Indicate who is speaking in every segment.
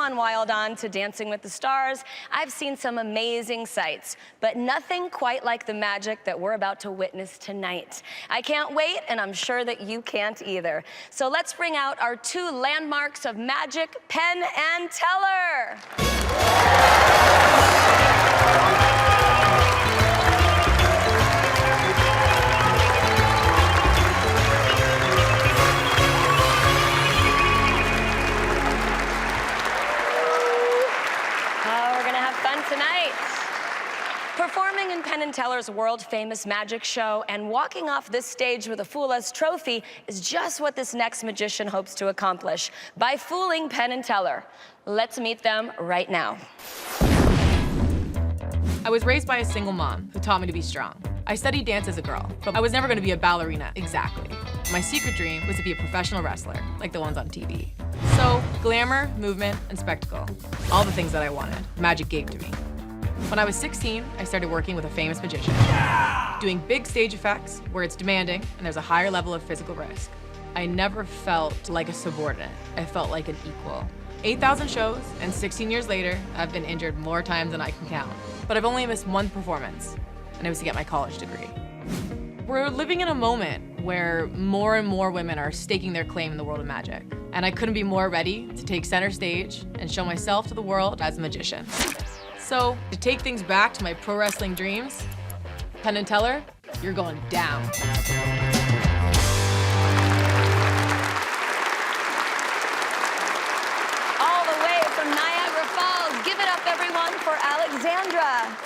Speaker 1: Gone Wild on to Dancing with the Stars, I've seen some amazing sights, but nothing quite like the magic that we're about to witness tonight. I can't wait, and I'm sure that you can't either. So let's bring out our two landmarks of magic, Penn and Teller. Tonight, performing in Penn and Teller's world-famous magic show and walking off this stage with a Fool Us trophy is just what this next magician hopes to accomplish by fooling Penn and Teller. Let's meet them right now.
Speaker 2: I was raised by a single mom who taught me to be strong. I studied dance as a girl, but I was never going to be a ballerina exactly. My secret dream was to be a professional wrestler, like the ones on TV. So, glamour, movement, and spectacle. All the things that I wanted, magic gave to me. When I was 16, I started working with a famous magician, doing big stage effects where it's demanding and there's a higher level of physical risk. I never felt like a subordinate. I felt like an equal. 8,000 shows, and 16 years later, I've been injured more times than I can count. But I've only missed one performance, and it was to get my college degree. We're living in a moment where more and more women are staking their claim in the world of magic. And I couldn't be more ready to take center stage and show myself to the world as a magician. So, to take things back to my pro wrestling dreams, Penn and Teller, you're going down.
Speaker 1: All the way from Niagara Falls, give it up everyone for Alexandra.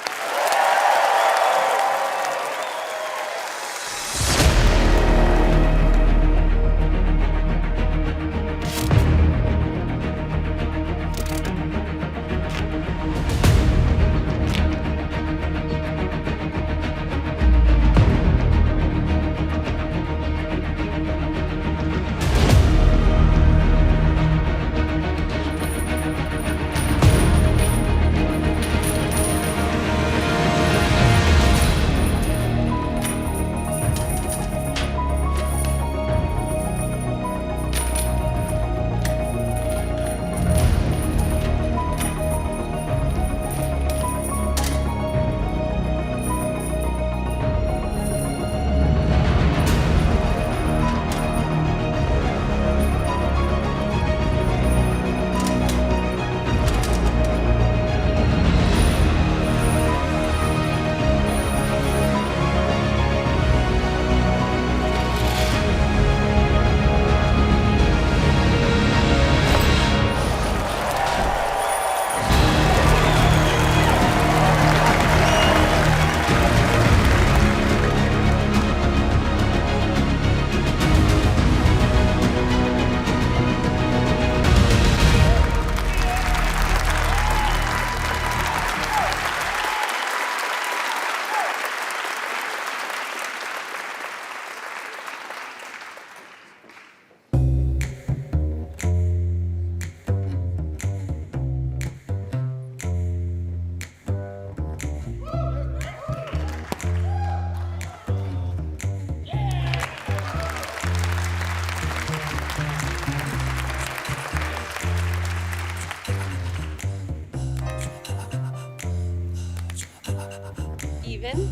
Speaker 1: Even.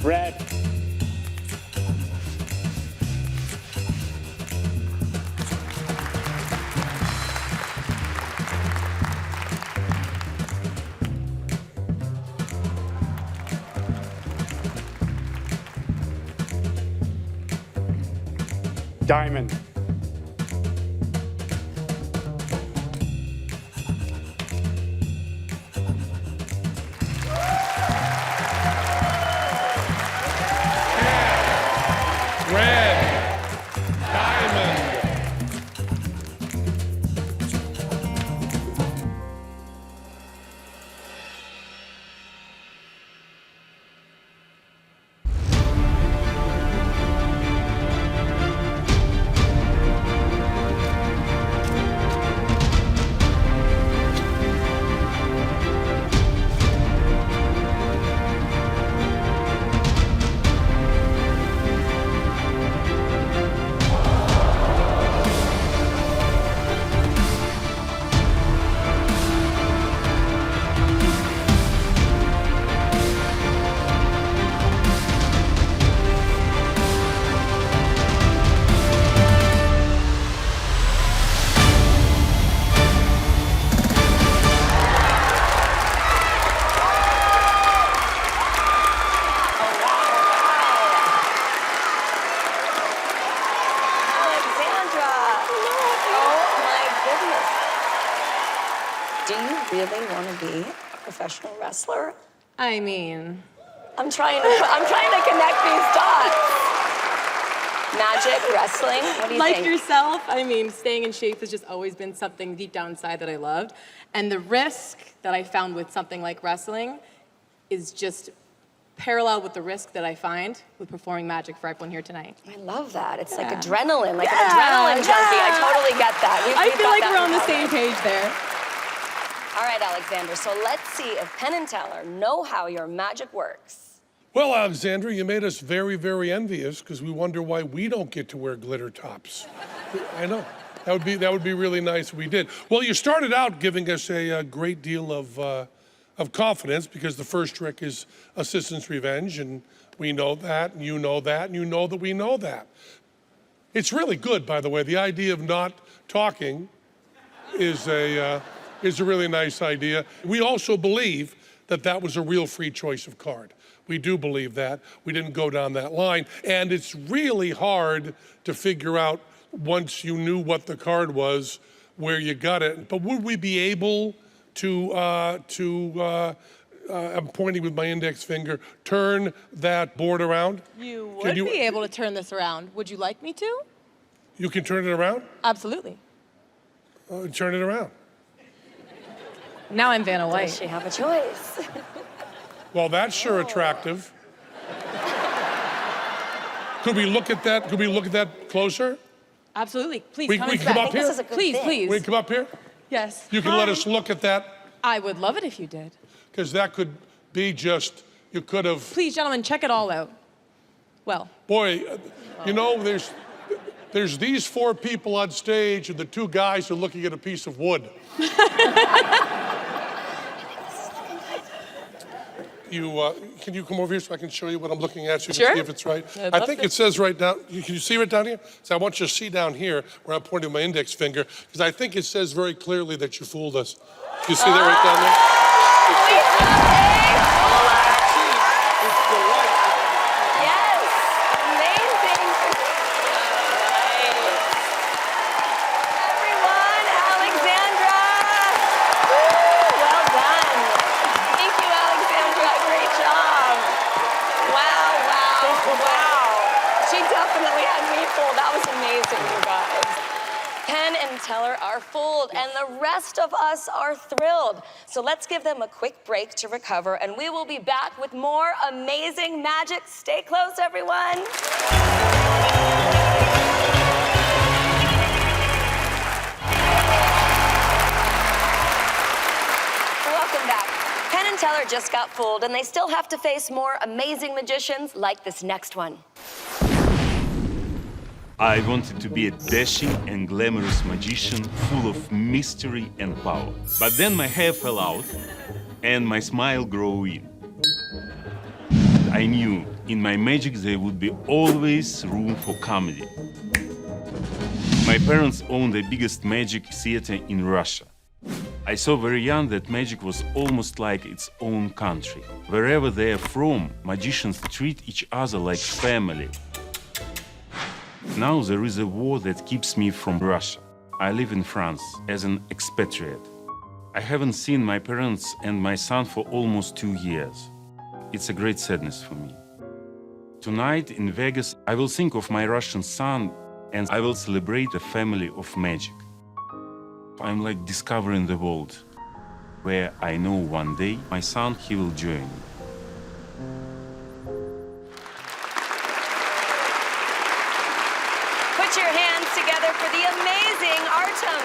Speaker 3: Red. Diamond.
Speaker 1: Do you really want to be a professional wrestler?
Speaker 2: I mean,
Speaker 1: I'm trying to connect these dots. Magic, wrestling, what do you
Speaker 2: like
Speaker 1: think?
Speaker 2: yourself, I mean, staying in shape has just always been something deep down inside that I loved. And the risk that I found with something like wrestling is just parallel with the risk that I find with performing magic for everyone here tonight.
Speaker 1: I love that. It's like adrenaline, like an adrenaline junkie. I totally get that.
Speaker 2: I feel like we're on the same page there.
Speaker 1: All right, Alexandra, so let's see if Penn and Teller know how your magic works.
Speaker 3: Well, Alexandra, you made us very, very envious because we wonder why we don't get to wear glitter tops. I know. That would be really nice if we did. Well, you started out giving us a great deal of confidence because the first trick is assistant's revenge, and we know that, and you know that, and you know that we know that. It's really good, by the way. The idea of not talking is a really nice idea. We also believe that that was a real free choice of card. We do believe that. We didn't go down that line. And it's really hard to figure out, once you knew what the card was, where you got it. But would we be able to I'm pointing with my index finger, turn that board around?
Speaker 2: You would be able to turn this around. Would you like me to?
Speaker 3: You can turn it around?
Speaker 2: Absolutely.
Speaker 3: Turn it around.
Speaker 2: Now I'm Vanna White.
Speaker 1: Does she have a choice?
Speaker 3: Well, that's sure attractive. Could we look at that? Could we look at that closer?
Speaker 2: Absolutely. Please
Speaker 3: We
Speaker 2: come
Speaker 3: can
Speaker 2: inside.
Speaker 3: come up here?
Speaker 1: This is a good
Speaker 2: Please,
Speaker 1: thing.
Speaker 2: please.
Speaker 3: We come up here?
Speaker 2: Yes.
Speaker 3: You can let us look at that,
Speaker 2: I would love it if you did.
Speaker 3: because that could be just, you could have,
Speaker 2: Please, gentlemen, check it all out. Well,
Speaker 3: boy, you know, there's these 4 people on stage and the 2 guys are looking at a piece of wood. Can you come over here so I can show you what I'm looking at so you can see if it's right? I think it says right down, can you see right down here? So I want you to see down here where I'm pointing my index finger, because I think it says very clearly that you fooled us. You see that right down there?
Speaker 1: Yes, amazing. Everyone, Alexandra. Woo, well done. Thank you, Alexandra. Great job. Wow. She definitely had me fooled. That was amazing, you guys. Penn and Teller are fooled, and the rest of us are thrilled. So let's give them a quick break to recover, and we will be back with more amazing magic. Stay close, everyone. Welcome back. Penn and Teller just got fooled, and they still have to face more amazing magicians like this next one.
Speaker 4: I wanted to be a dashing and glamorous magician full of mystery and power. But then my hair fell out and my smile grew in. I knew in my magic there would be always room for comedy. My parents owned the biggest magic theater in Russia. I saw very young that magic was almost like its own country. Wherever they are from, magicians treat each other like family. Now there is a war that keeps me from Russia. I live in France as an expatriate. I haven't seen my parents and my son for almost 2 years. It's a great sadness for me. Tonight in Vegas, I will think of my Russian son and I will celebrate a family of magic. I'm like discovering the world, where I know one day my son, he will join me.
Speaker 1: Put your hands together for the amazing Artem.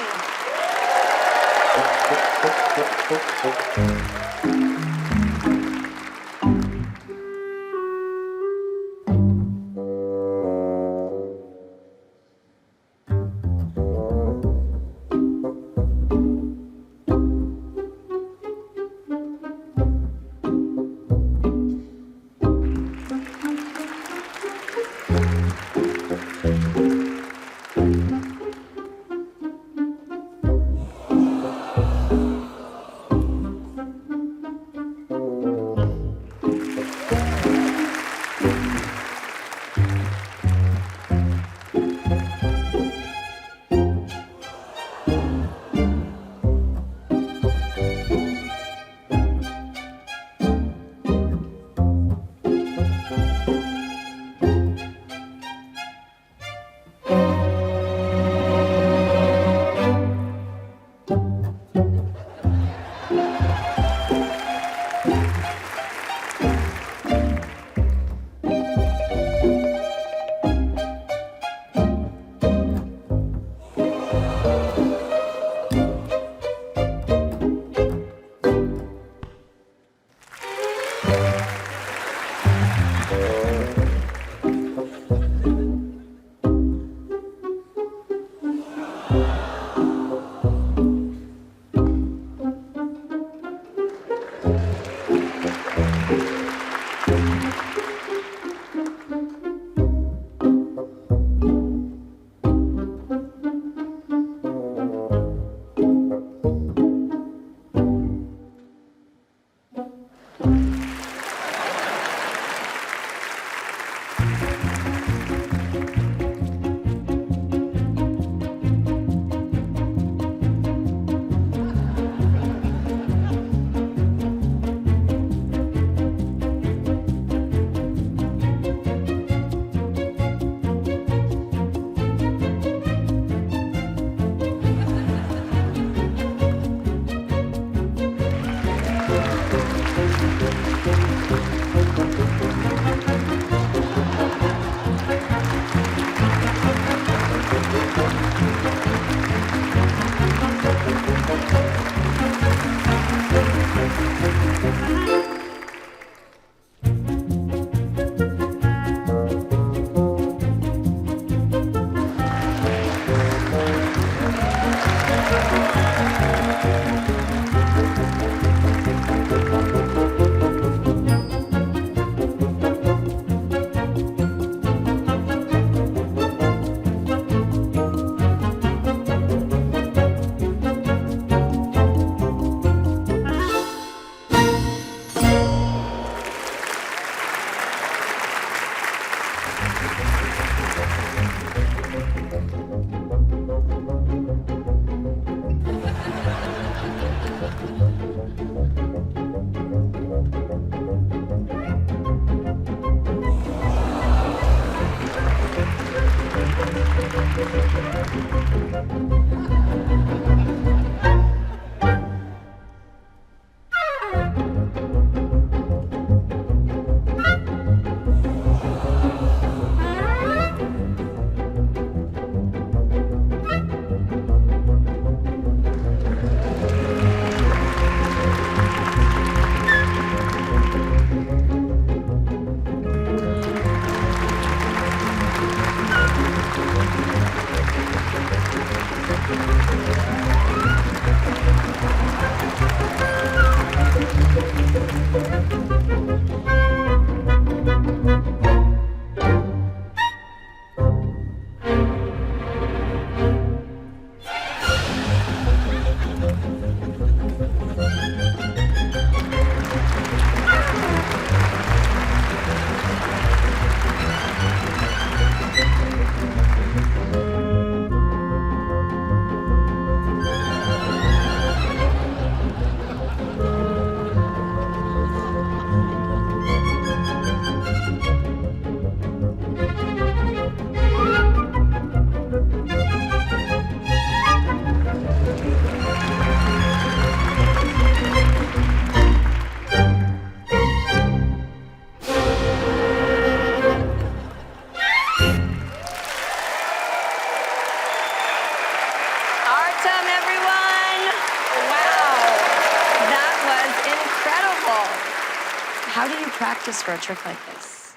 Speaker 1: How do you practice for a trick like this?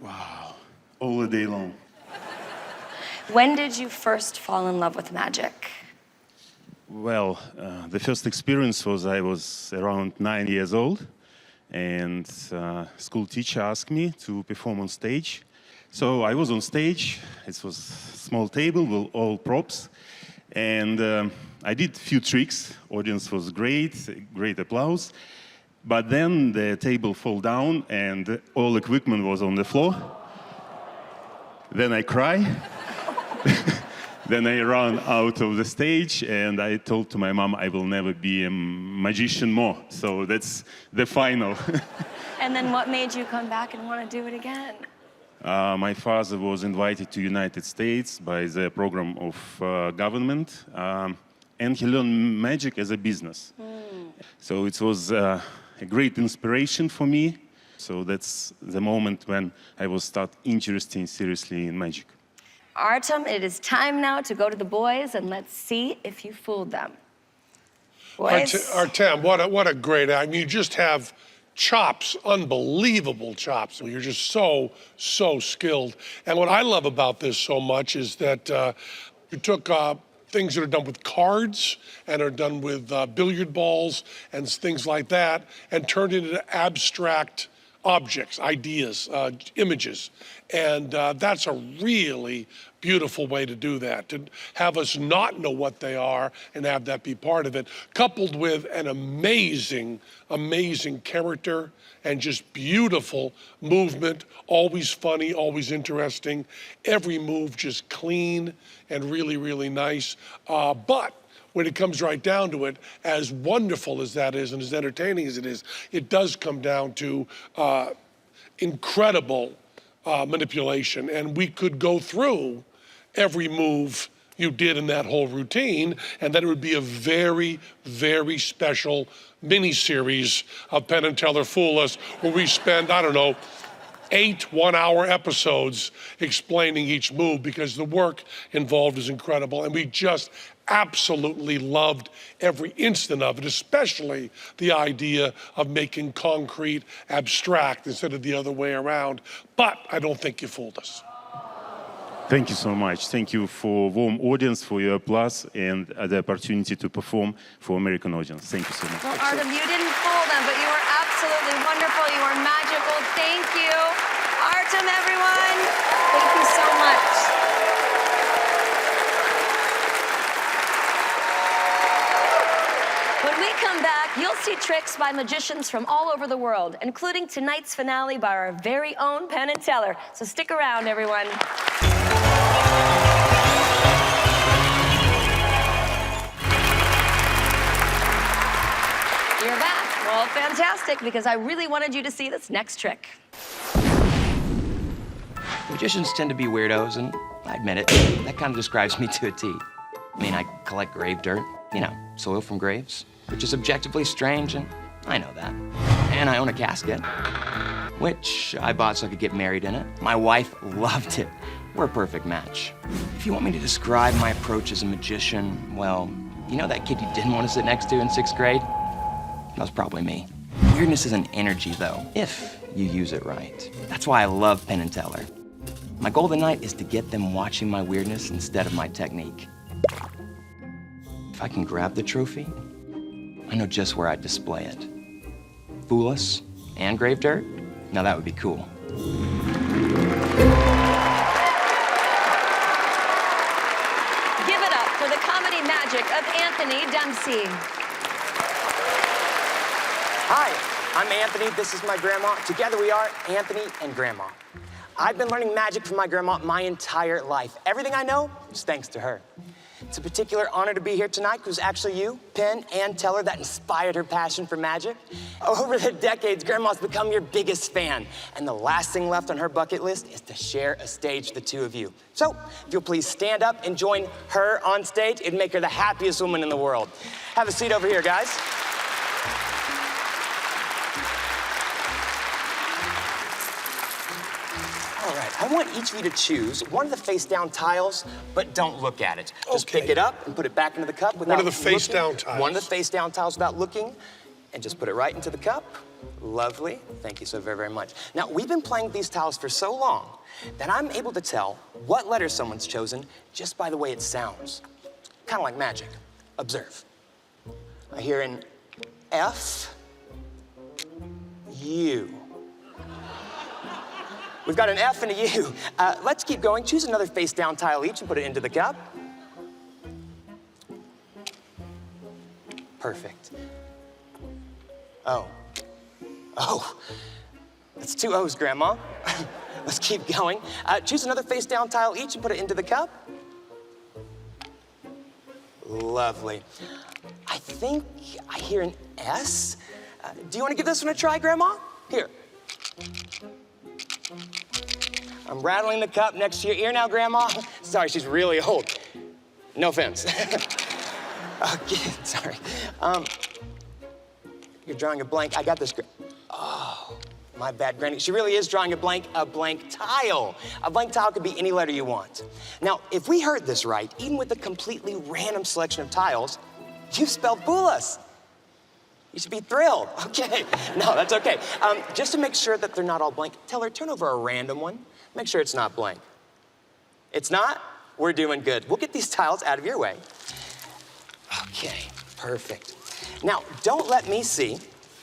Speaker 4: Wow, all the day long.
Speaker 1: When did you first fall in love with magic?
Speaker 4: Well, the first experience was I was around 9 years old, and school teacher asked me to perform on stage. So I was on stage. It was a small table with all props, and I did a few tricks. Audience was great applause. But then the table fell down, and all equipment was on the floor. Then I cry. Then I ran out of the stage, and I told to my mom I will never be a magician more. So that's the final.
Speaker 1: And then what made you come back and want to do it again?
Speaker 4: My father was invited to United States by the program of government, and he learned magic as a business. So it was a great inspiration for me. So that's the moment when I was start interested seriously in magic.
Speaker 1: Artem, it is time now to go to the boys, and let's see if you fooled them. Boys?
Speaker 3: Artem, what a great, I mean, you just have chops, unbelievable chops. You're just so skilled. And what I love about this so much is that you took things that are done with cards and are done with billiard balls and things like that and turned it into abstract objects, ideas, images. And that's a really beautiful way to do that, to have us not know what they are and have that be part of it, coupled with an amazing character and just beautiful movement, always funny, always interesting, every move just clean and really nice. But when it comes right down to it, as wonderful as that is and as entertaining as it is, it does come down to incredible manipulation. And we could go through every move you did in that whole routine, and then it would be a very special mini-series of Penn and Teller Fool Us, where we spend, I don't know, 8 one-hour episodes explaining each move, because the work involved is incredible, and we just absolutely loved every instant of it, especially the idea of making concrete abstract instead of the other way around. But I don't think you fooled us.
Speaker 4: Thank you so much. Thank you for warm audience, for your applause, and the opportunity to perform for American audience. Thank you so much.
Speaker 1: Well, Artem, you didn't fool them, but you were absolutely wonderful. You were magical. Thank you. Artem, everyone. Thank you so much. When we come back, you'll see tricks by magicians from all over the world, including tonight's finale by our very own Penn and Teller. So stick around, everyone. You're back. Well, fantastic, because I really wanted you to see this next trick.
Speaker 5: Magicians tend to be weirdos, and I admit it, that kind of describes me to a T. I mean, I collect grave dirt, you know, soil from graves, which is objectively strange, and I know that. And I own a casket, which I bought so I could get married in it. My wife loved it. We're a perfect match. If you want me to describe my approach as a magician, well, you know that kid you didn't want to sit next to in 6th grade? That was probably me. Weirdness is an energy, though, if you use it right. That's why I love Penn and Teller. My goal tonight is to get them watching my weirdness instead of my technique. If I can grab the trophy, I know just where I'd display it. Fool Us and grave dirt? Now that would be cool.
Speaker 1: Give it up for the comedy magic of Anthony Dempsey.
Speaker 5: Hi, I'm Anthony. This is my grandma. Together we are Anthony and Grandma. I've been learning magic from my grandma my entire life. Everything I know is thanks to her. It's a particular honor to be here tonight because actually you, Penn and Teller, that inspired her passion for magic. Over the decades, Grandma's become your biggest fan. And the last thing left on her bucket list is to share a stage with the two of you. So, if you'll please stand up and join her on stage, it'd make her the happiest woman in the world. Have a seat over here, guys. All right, I want each of you to choose one of the face-down tiles, but don't look at it. Just pick it up and put it back into the cup without looking.
Speaker 3: One of the face-down tiles.
Speaker 5: One of the face-down tiles without looking. and just put it right into the cup. Lovely. Thank you so very, very much. Now, we've been playing with these tiles for so long that I'm able to tell what letter someone's chosen just by the way it sounds. Kind of like magic. Observe. I hear an F, U. We've got an F and a U. Let's keep going. Choose another face down tile each and put it into the cup. Perfect. O. Oh, that's 2 O's, Grandma. Let's keep going. Choose another face down tile each and put it into the cup. Lovely. I think I hear an S. Do you want to give this one a try, Grandma? Here. I'm rattling the cup next to your ear now, Grandma. Sorry, she's really old. No offense. Okay, sorry. You're drawing a blank. I got this. Oh, my bad, Granny. She really is drawing a blank tile. A blank tile could be any letter you want. Now, if we heard this right, even with a completely random selection of tiles, you spelled fool us. You should be thrilled. Okay, no, that's okay. Just to make sure that they're not all blank, Teller, turn over a random one. Make sure it's not blank. It's not? We're doing good. We'll get these tiles out of your way. Okay, perfect. Now, don't let me see.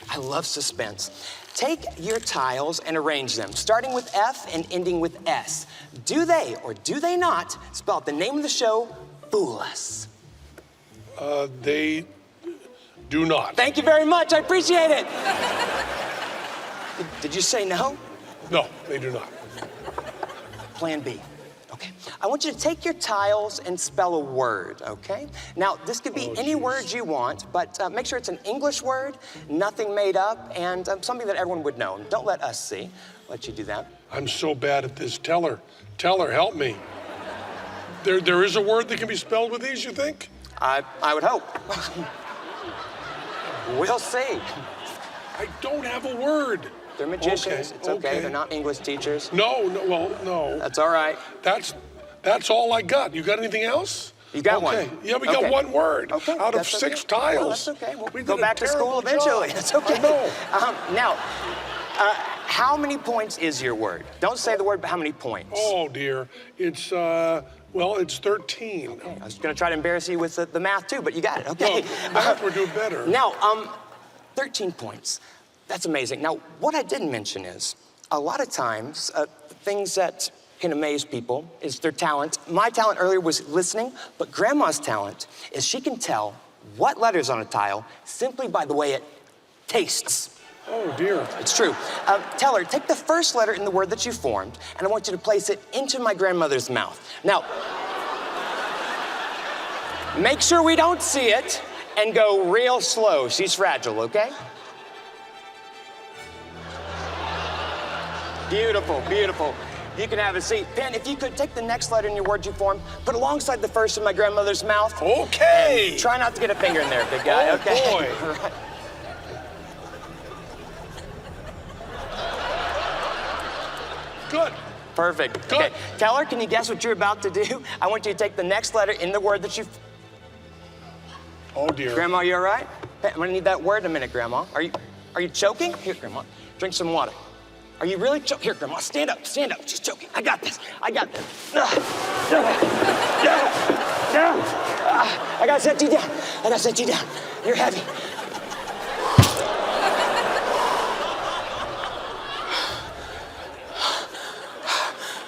Speaker 5: I love suspense. Take your tiles and arrange them, starting with F and ending with S. Do they or do they not spell out the name of the show, Fool Us?
Speaker 3: They do not.
Speaker 5: Thank you very much. I appreciate it. Did you say no?
Speaker 3: No, they do not.
Speaker 5: Plan B. Okay. I want you to take your tiles and spell a word, okay? Now, this could be any word you want, but make sure it's an English word, nothing made up, and something that everyone would know. Don't let us see. Let you do that.
Speaker 3: I'm so bad at this. Teller, help me. There is a word that can be spelled with these, you think?
Speaker 5: I would hope. We'll see.
Speaker 3: I don't have a word.
Speaker 5: They're magicians.
Speaker 3: Okay,
Speaker 5: It's okay. They're not English teachers.
Speaker 3: No.
Speaker 5: That's all right.
Speaker 3: That's all I got. You got anything else?
Speaker 5: You got one.
Speaker 3: Yeah, we got one word out of
Speaker 5: that's
Speaker 3: 6
Speaker 5: okay.
Speaker 3: tiles.
Speaker 5: Well, that's okay. We'll
Speaker 3: We
Speaker 5: go
Speaker 3: did a
Speaker 5: back to school
Speaker 3: terrible job.
Speaker 5: eventually. That's okay.
Speaker 3: I know.
Speaker 5: Now, how many points is your word? Don't say the word, but how many points?
Speaker 3: Oh, dear. It's, it's 13.
Speaker 5: Okay. I was going to try to embarrass you with the math, too, but you got it. Okay.
Speaker 3: Well, math, we're doing better.
Speaker 5: Now, 13 points. That's amazing. Now, what I didn't mention is, a lot of times, things that can amaze people is their talent. My talent earlier was listening, but Grandma's talent is she can tell what letter's on a tile simply by the way it tastes.
Speaker 3: Oh, dear.
Speaker 5: It's true. Teller, take the first letter in the word that you formed, and I want you to place it into my grandmother's mouth. Now, make sure we don't see it, and go real slow. She's fragile, okay? Beautiful, beautiful. You can have a seat. Penn, if you could take the next letter in your word you formed, put alongside the first in my grandmother's mouth.
Speaker 3: Okay.
Speaker 5: Try not to get a finger in there, big guy, okay?
Speaker 3: Boy.
Speaker 5: Right.
Speaker 3: Good.
Speaker 5: Perfect.
Speaker 3: Good.
Speaker 5: Okay, Teller, can you guess what you're about to do? I want you to take the next letter in the word that you...
Speaker 3: Oh, dear.
Speaker 5: Grandma, you all right? Penn, I'm gonna need that word in a minute, Grandma. Are you choking? Here, Grandma, drink some water. Are you really choking? Here, Grandma, stand up. She's choking. I got this. I gotta set you down. You're heavy.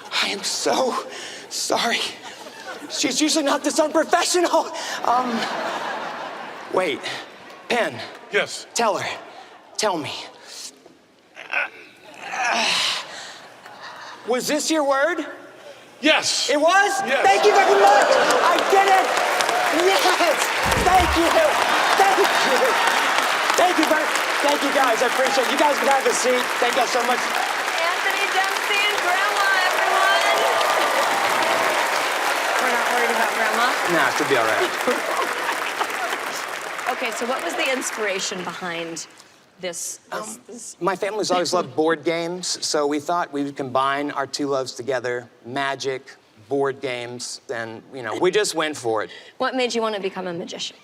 Speaker 5: I am so sorry. She's usually not this unprofessional. Wait, Penn.
Speaker 3: Yes.
Speaker 5: Teller, tell me. Was this your word?
Speaker 3: Yes.
Speaker 5: It was?
Speaker 3: Yes.
Speaker 5: Thank you very much. I did it. Yes. Thank you. Thank you, guys. I appreciate it. You guys can have a seat. Thank you so much.
Speaker 1: Anthony Dempsey and Grandma, everyone. We're not worried about Grandma.
Speaker 5: Nah, she'll be all right.
Speaker 1: Okay, so what was the inspiration behind this?
Speaker 5: My family's always loved board games, so we thought we would combine our two loves together, magic, board games, and, we just went for it.
Speaker 1: What made you want to become a magician?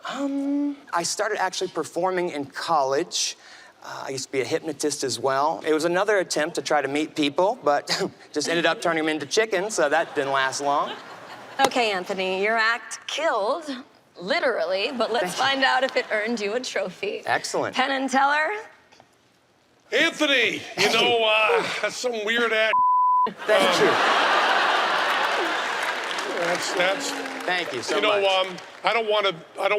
Speaker 5: I started actually performing in college. I used to be a hypnotist as well. It was another attempt to try to meet people, but just ended up turning them into chickens, so that didn't last long.
Speaker 1: Okay, Anthony, your act killed, literally, but let's find out if it earned you a trophy.
Speaker 5: Excellent.
Speaker 1: Penn and Teller?
Speaker 3: Anthony, you know, that's some weird ass.
Speaker 5: Thank you.
Speaker 3: That's.
Speaker 5: Thank you so
Speaker 3: You know,
Speaker 5: much.
Speaker 3: I don't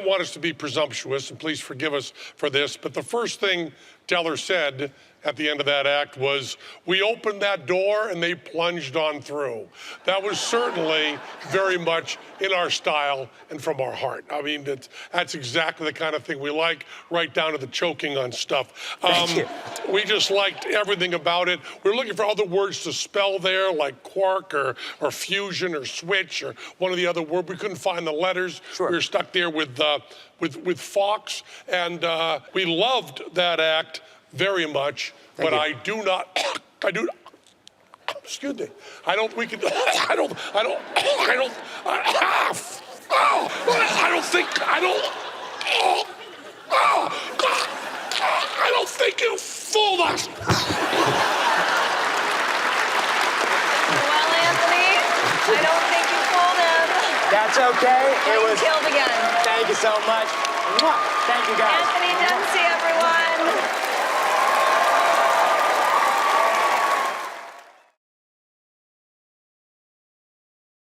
Speaker 3: want us to be presumptuous, and please forgive us for this, but the first thing Teller said at the end of that act was, we opened that door and they plunged on through. That was certainly very much in our style and from our heart. I mean, that's exactly the kind of thing we like, right down to the choking on stuff.
Speaker 5: Thank you.
Speaker 3: We just liked everything about it. We were looking for other words to spell there, like quark or fusion or switch or one of the other words. We couldn't find the letters.
Speaker 5: Sure.
Speaker 3: We were stuck there with Fox, and we loved that act very much.
Speaker 5: Thank
Speaker 3: but
Speaker 5: you.
Speaker 3: I do not. Excuse me. I don't think. I don't think you fooled us.
Speaker 1: Well, Anthony, I don't think you fooled him.
Speaker 5: That's okay. It was
Speaker 1: Killed again.
Speaker 5: Thank you so much. Thank you, guys.
Speaker 1: Anthony Dempsey, everyone.